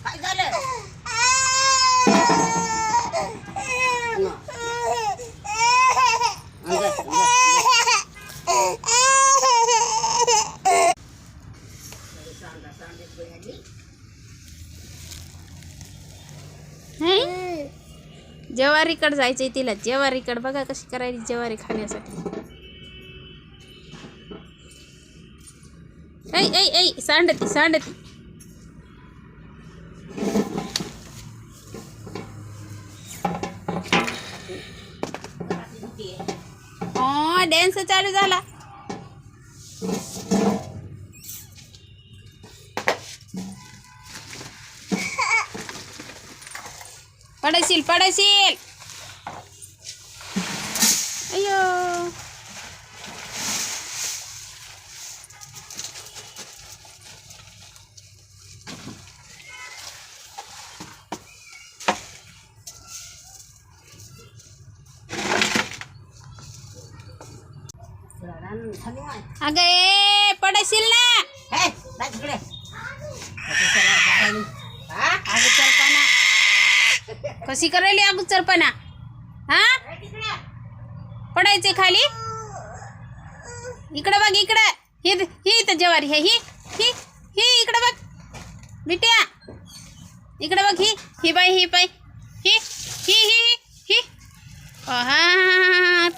काय झालं? ज्वारीकडे जायचंय तिला. ज्वारीकडे बघा कशी करायची ज्वारी खाण्यासाठी. ऐ ऐ ऐ सांडती सांडती. डान्स चालू झाला. पडशील पडशील. अयो अगं ए पडशील ना. अगोचरपणा कशी करायली अगोचरपणा. हा पडायचे खाली. इकडं बघ इकडं. ही इथं ज्वारी आहे. ही ही ही इकडं बघ बिट्या. इकडं बघ ही बाई ही बाई ही ही ही ही.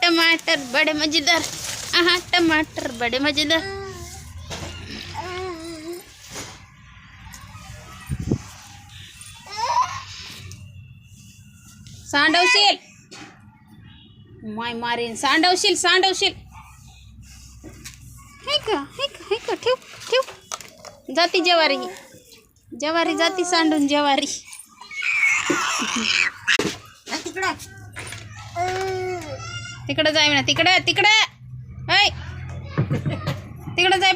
टमाटर बड़े मजेदार. टमाटर बड़े मजेदार. सांडवशील. माय मारीन. सांडवशील सांडवशील. हे का ठेव ठेव. जाती ज्वारी. ज्वारी जाती सांडून ज्वारी. तिकडं जाय म्हणा. तिकडं तिकडं. ऐ तिकडं जाय